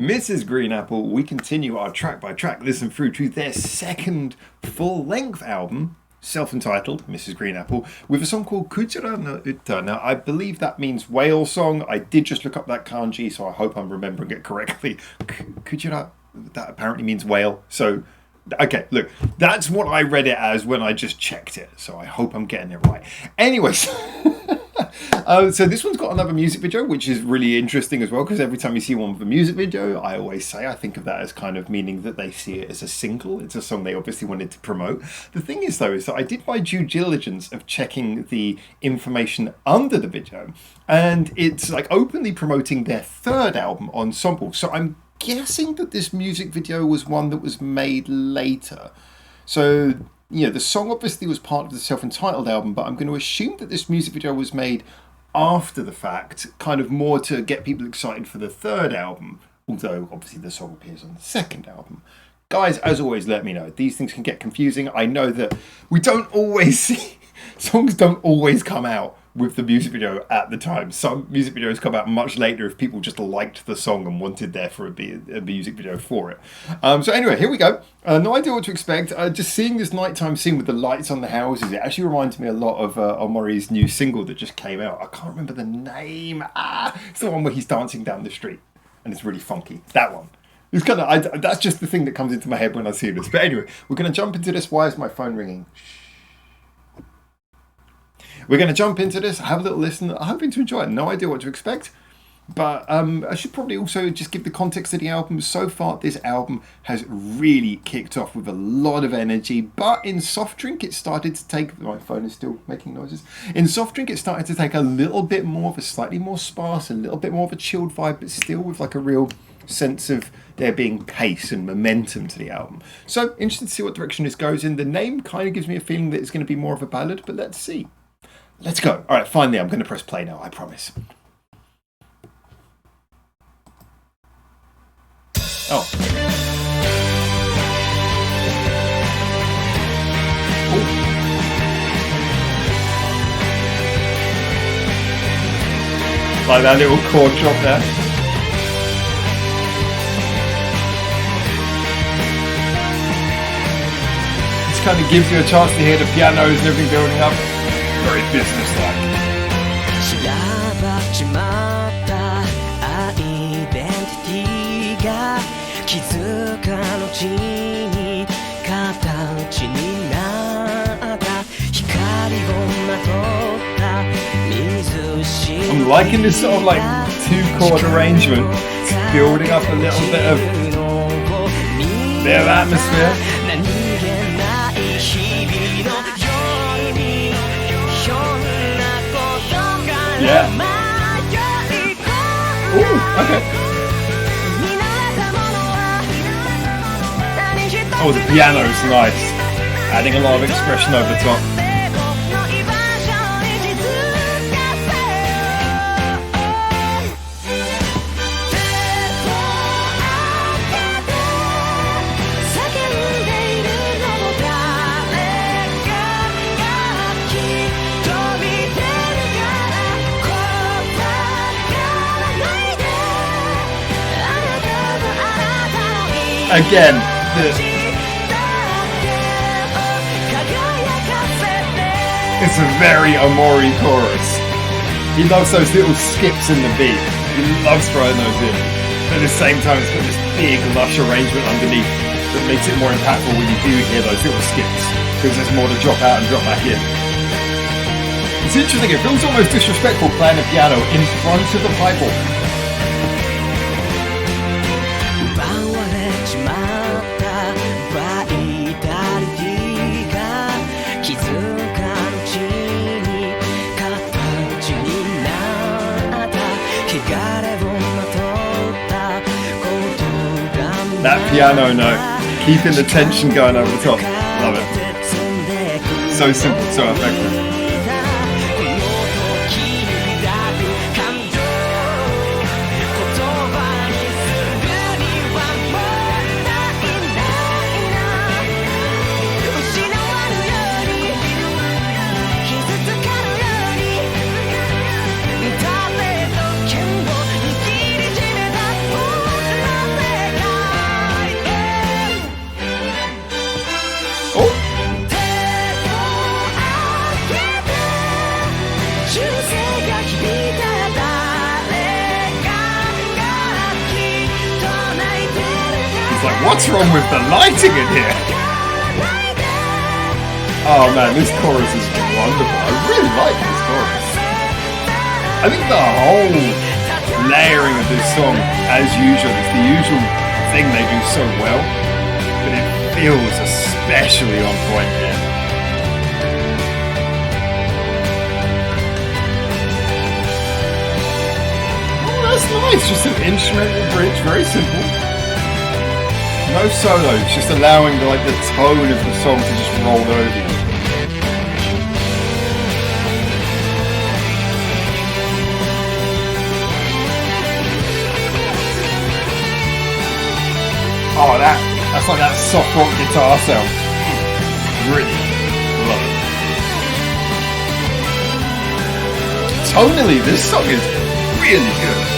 Mrs. Green Apple, we continue our track by track listen through to their second full length album, self-entitled Mrs. Green Apple, with a song called Kujira no Uta. Now, I believe that means whale song. I did just look up that kanji, so I hope I'm remembering it correctly. Kujira, that apparently means whale. So, okay, look, that's what I read it as when I just checked it. So I hope I'm getting it right. Anyways. So this one's got another music video, which is really interesting as well, because every time you see one with a music video, I always say I think of that as kind of meaning that they see it as a single. It's a song they obviously wanted to promote. The thing is, though, is that I did my due diligence of checking the information under the video, and it's like openly promoting their third album, Ensemble. So I'm guessing that this music video was one that was made later. So, you know, the song obviously was part of the self-entitled album, but I'm going to assume that this music video was made after the fact, kind of more to get people excited for the third album, although obviously the song appears on the second album. Guys, as always, let me know. These things can get confusing. I know that we don't always see, songs don't always come out with the music video at the time. Some music videos come out much later if people just liked the song and wanted there for a music video for it. So anyway, here we go. No idea what to expect. Just seeing this nighttime scene with the lights on the houses, it actually reminds me a lot of Omori's new single that just came out. I can't remember the name. It's the one where he's dancing down the street and it's really funky. That one. It's kind of, that's just the thing that comes into my head when I see this. But anyway, we're going to jump into this. Why is my phone ringing? We're going to jump into this, have a little listen. I'm hoping to enjoy it. No idea what to expect. But I should probably also just give the context of the album. So far, this album has really kicked off with a lot of energy. But in Soft Drink, it started to take... My phone is still making noises. In Soft Drink, it started to take a little bit more of a slightly more sparse, a little bit more of a chilled vibe, but still with like a real sense of there being pace and momentum to the album. So, interested to see what direction this goes in. The name kind of gives me a feeling that it's going to be more of a ballad, but let's see. Let's go. All right, finally, I'm going to press play now, I promise. Oh. Ooh. Like that little chord drop there. This kind of gives you a chance to hear the pianos and everything building up. Very business-like. I'm liking this sort of like two-chord arrangement. It's building up a little bit of atmosphere. Yeah. Ooh, okay. Oh, the piano's nice. Adding a lot of expression over top. Again, it's a very Omori chorus. He loves those little skips in the beat. He loves throwing those in. But at the same time, it's got this big, lush arrangement underneath that makes it more impactful when you do hear those little skips, because there's more to drop out and drop back in. It's interesting, it feels almost disrespectful playing the piano in front of the pipe organ. That piano note, keeping the tension going over the top. Love it. So simple, so effective. What's wrong with the lighting in here? Oh man, this chorus is wonderful. I really like this chorus. I think the whole layering of this song, as usual, is the usual thing they do so well, but it feels especially on point here. Oh, that's nice. Just an instrumental bridge, very simple. No solos, just allowing the tone of the song to just roll over you. Oh, that's like that soft rock guitar sound. Really love it. Tonally, this song is really good.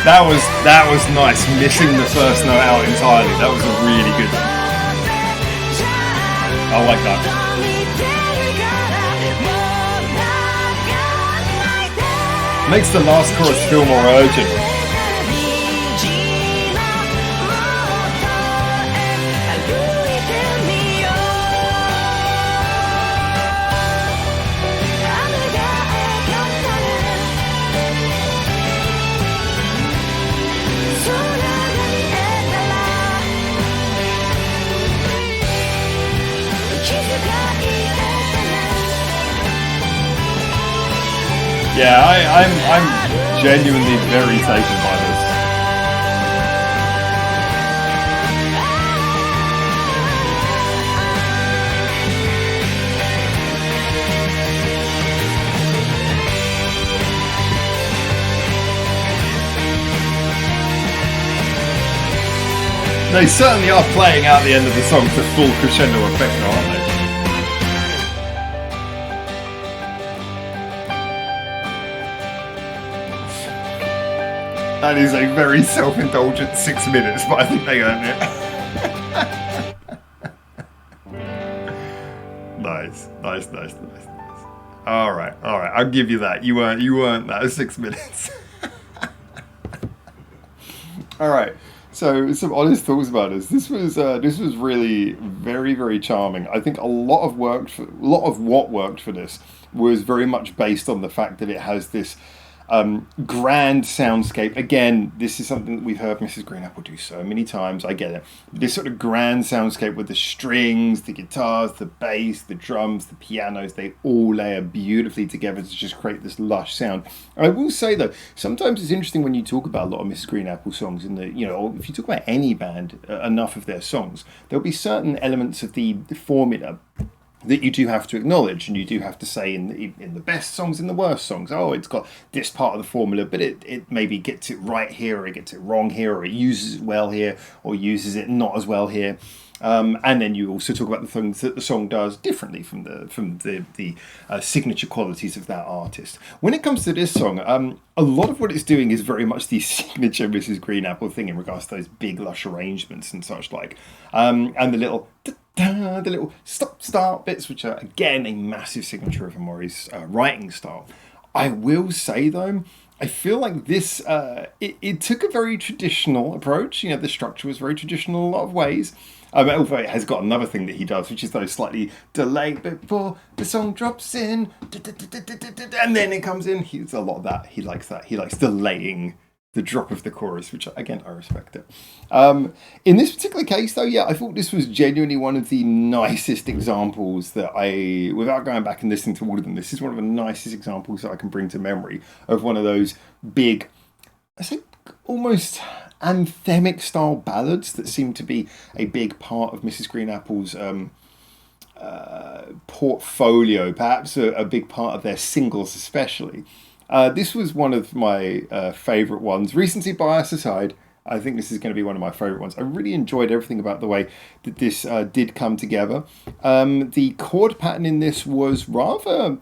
That was nice, missing the first note out entirely. That was a really good one. I like that. Makes the last chorus feel more urgent. Yeah, I'm genuinely very taken by this. They certainly are playing out the end of the song to full crescendo effect, aren't they? That is a very self-indulgent 6 minutes, but I think they earned it. Nice. All right. I'll give you that. You earned that 6 minutes. All right. So some honest thoughts about this. This was really very, very charming. I think a lot of what worked for this was very much based on the fact that it has this grand soundscape. Again, this is something that we've heard Mrs. Green Apple do so many times. I get it. This sort of grand soundscape with the strings, the guitars, the bass, the drums, the pianos, they all layer beautifully together to just create this lush sound. I will say though, sometimes it's interesting when you talk about a lot of Mrs. Green Apple songs if you talk about any band, enough of their songs, there'll be certain elements of the formula that you do have to acknowledge, and you do have to say in the best songs, in the worst songs, oh, it's got this part of the formula, but it maybe gets it right here, or it gets it wrong here, or it uses it well here, or uses it not as well here. And then you also talk about the things that the song does differently from the signature qualities of that artist. When it comes to this song, a lot of what it's doing is very much the signature Mrs. Green Apple thing in regards to those big lush arrangements and such like, and the little stop-start bits, which are again a massive signature of Amori's writing style. I will say though, I feel like this it took a very traditional approach. The structure was very traditional in a lot of ways. Although it has got another thing that he does, which is those slightly delayed before the song drops in, and then it comes in. He's a lot of that. He likes that. He likes delaying the drop of the chorus, which again, I respect it. In this particular case though, yeah, I thought this was genuinely one of the nicest examples that without going back and listening to all of them, this is one of the nicest examples that I can bring to memory of one of those big, I think almost anthemic style ballads that seem to be a big part of Mrs. Green Apple's portfolio, perhaps a big part of their singles especially. This was one of my favourite ones. Recency bias aside, I think this is going to be one of my favourite ones. I really enjoyed everything about the way that this did come together. The chord pattern in this was rather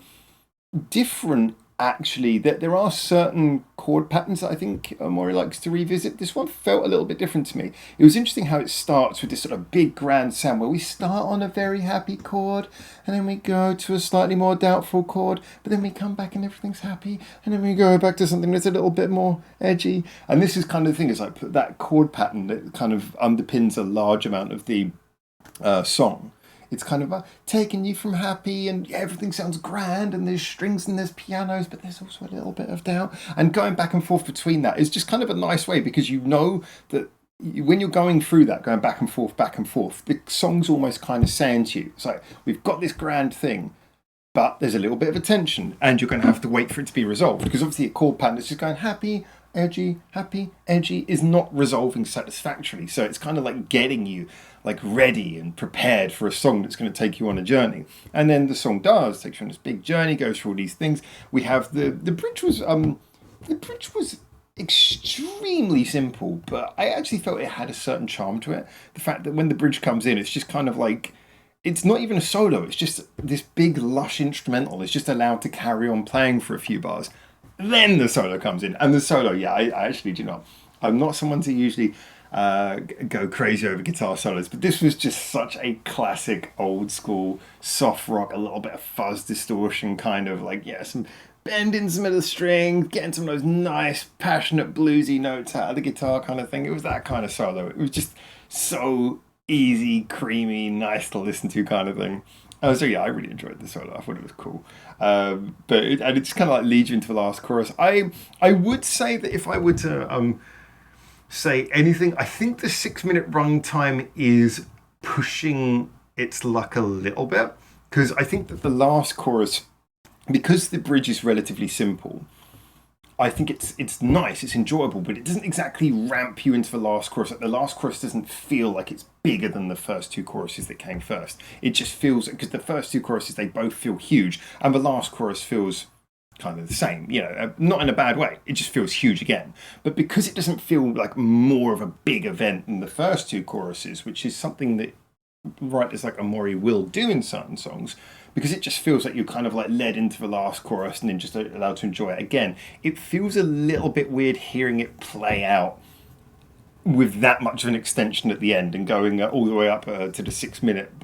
different, actually. That there are certain chord patterns that I think Mori likes to revisit. This one felt a little bit different to me. It was interesting how it starts with this sort of big grand sound where we start on a very happy chord and then we go to a slightly more doubtful chord, but then we come back and everything's happy, and then we go back to something that's a little bit more edgy. And this is kind of the thing, is like that chord pattern that kind of underpins a large amount of the song. It's kind of taking you from happy and everything sounds grand and there's strings and there's pianos, but there's also a little bit of doubt. And going back and forth between that is just kind of a nice way, because you know that when you're going through that, going back and forth, the song's almost kind of saying to you, it's like, we've got this grand thing, but there's a little bit of a tension and you're going to have to wait for it to be resolved, because obviously a chord pattern is just going happy, edgy is not resolving satisfactorily. So it's kind of like getting you like ready and prepared for a song that's going to take you on a journey. And then the song takes you on this big journey, goes through all these things. We have the bridge was extremely simple, but I actually felt it had a certain charm to it. The fact that when the bridge comes in, it's just kind of like, it's not even a solo, it's just this big lush instrumental. It's just allowed to carry on playing for a few bars. Then the solo comes in, and the solo, I actually do not. I'm not someone to usually go crazy over guitar solos, but this was just such a classic old school soft rock, a little bit of fuzz distortion, kind of like, some bending some of the strings, getting some of those nice passionate bluesy notes out of the guitar kind of thing. It was that kind of solo. It was just so easy, creamy, nice to listen to kind of thing. So I really enjoyed the solo. I thought it was cool. But it just kind of like leads you into the last chorus. I would say that if I were to say anything, I think the 6-minute runtime is pushing its luck a little bit, because I think that the last chorus, because the bridge is relatively simple, I think it's nice, it's enjoyable, but it doesn't exactly ramp you into the last chorus. Like the last chorus doesn't feel like it's bigger than the first two choruses that came first. It just feels, because the first two choruses, they both feel huge, and the last chorus feels kind of the same, not in a bad way. It just feels huge again. But because it doesn't feel like more of a big event than the first two choruses, which is something that writers like Omori will do in certain songs, because it just feels like you're kind of like led into the last chorus and then just allowed to enjoy it again. It feels a little bit weird hearing it play out with that much of an extension at the end and going all the way up to the 6-minute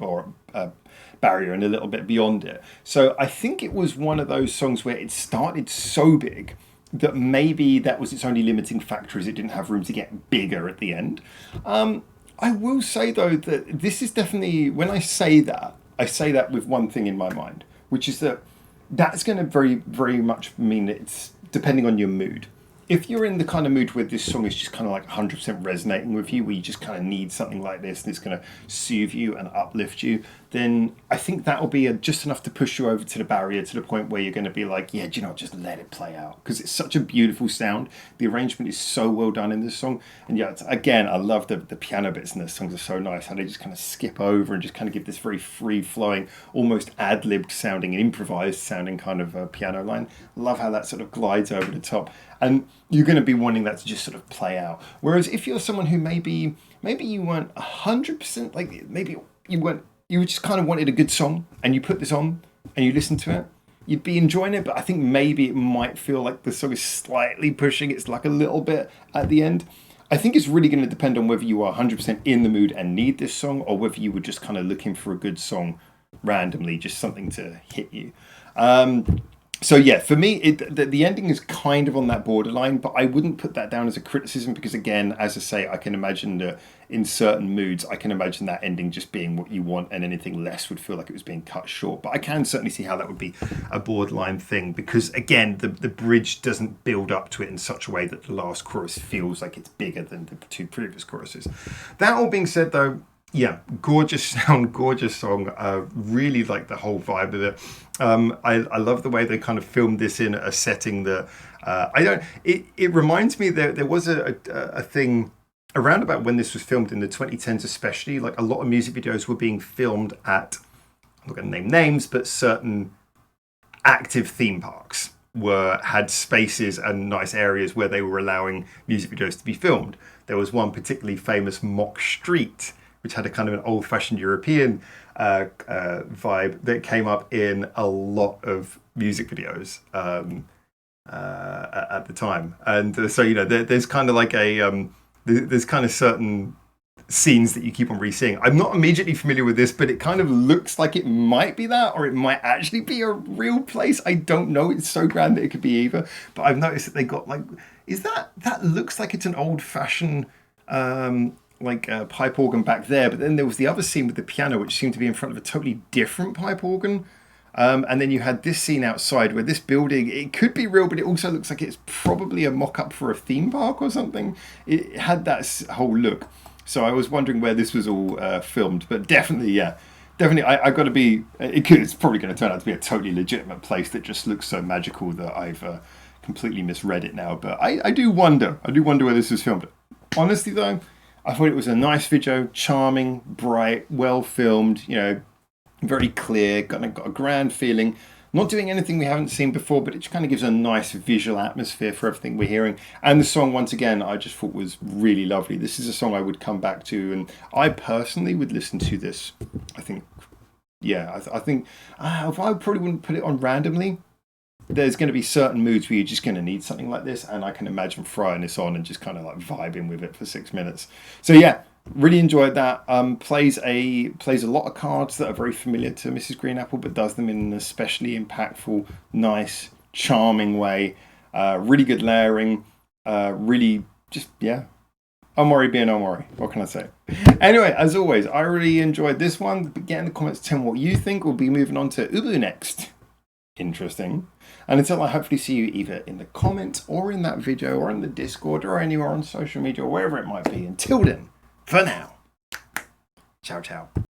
barrier and a little bit beyond it. So I think it was one of those songs where it started so big that maybe that was its only limiting factor, is it didn't have room to get bigger at the end. I will say though that this is definitely, when I say that with one thing in my mind, which is that that's going to very, very much mean that it's depending on your mood. If you're in the kind of mood where this song is just kind of like 100% resonating with you, where you just kind of need something like this and it's going to soothe you and uplift you, then I think that will be just enough to push you over to the barrier, to the point where you're going to be like, just let it play out. Because it's such a beautiful sound. The arrangement is so well done in this song. And again, I love the piano bits in this songs are so nice. How they just kind of skip over and just kind of give this very free-flowing, almost ad-libbed sounding and improvised sounding kind of piano line. Love how that sort of glides over the top. And you're going to be wanting that to just sort of play out. Whereas if you're someone who maybe you weren't 100%, like maybe you just kind of wanted a good song and you put this on and you listen to it, you'd be enjoying it, but I think maybe it might feel like the song is slightly pushing its luck a little bit at the end. I think it's really going to depend on whether you are 100% in the mood and need this song, or whether you were just kind of looking for a good song randomly, just something to hit you. So for me, the ending is kind of on that borderline, but I wouldn't put that down as a criticism, because again, as I say, I can imagine that in certain moods, I can imagine that ending just being what you want, and anything less would feel like it was being cut short. But I can certainly see how that would be a borderline thing, because again, the bridge doesn't build up to it in such a way that the last chorus feels like it's bigger than the two previous choruses. That all being said, though, gorgeous sound, gorgeous song. Really like the whole vibe of it. I love the way they kind of filmed this in a setting that it reminds me that there was a thing around about when this was filmed in the 2010s, especially. Like a lot of music videos were being filmed at, I'm not going to name names, but certain active theme parks. had spaces and nice areas where they were allowing music videos to be filmed. There was one particularly famous mock street, which had a kind of an old-fashioned European vibe that came up in a lot of music videos at the time. And so, you know, there's kind of like there's kind of certain scenes that you keep on re-seeing. I'm not immediately familiar with this, but it kind of looks like it might be that, or it might actually be a real place. I don't know. It's so grand that it could be either. But I've noticed that they got like, that looks like it's an old-fashioned pipe organ back there. But then there was the other scene with the piano, which seemed to be in front of a totally different pipe organ. And then you had this scene outside where this building, it could be real, but it also looks like it's probably a mock-up for a theme park or something. It had that whole look. So I was wondering where this was all filmed, but definitely, I got to be. It's probably going to turn out to be a totally legitimate place that just looks so magical that I've completely misread it now. But I do wonder. I do wonder where this was filmed. Honestly, though, I thought it was a nice video, charming, bright, well filmed. You know, very clear, got a grand feeling. Not doing anything we haven't seen before, but it just kind of gives a nice visual atmosphere for everything we're hearing. And the song, once again, I just thought was really lovely. This is a song I would come back to, and I personally would listen to this. I think, I think if I probably wouldn't put it on randomly, there's going to be certain moods where you're just going to need something like this, and I can imagine throwing this on and just kind of like vibing with it for 6 minutes. So yeah, really enjoyed that. Plays a lot of cards that are very familiar to Mrs. Green Apple, but does them in an especially impactful, nice, charming way. Really good layering. Really just Omori being Omori. What can I say? Anyway, as always, I really enjoyed this one. Get in the comments, tell me what you think. We'll be moving on to Ubu next. Interesting. And until I hopefully see you either in the comments or in that video or in the Discord or anywhere on social media or wherever it might be. Until then, for now, ciao, ciao.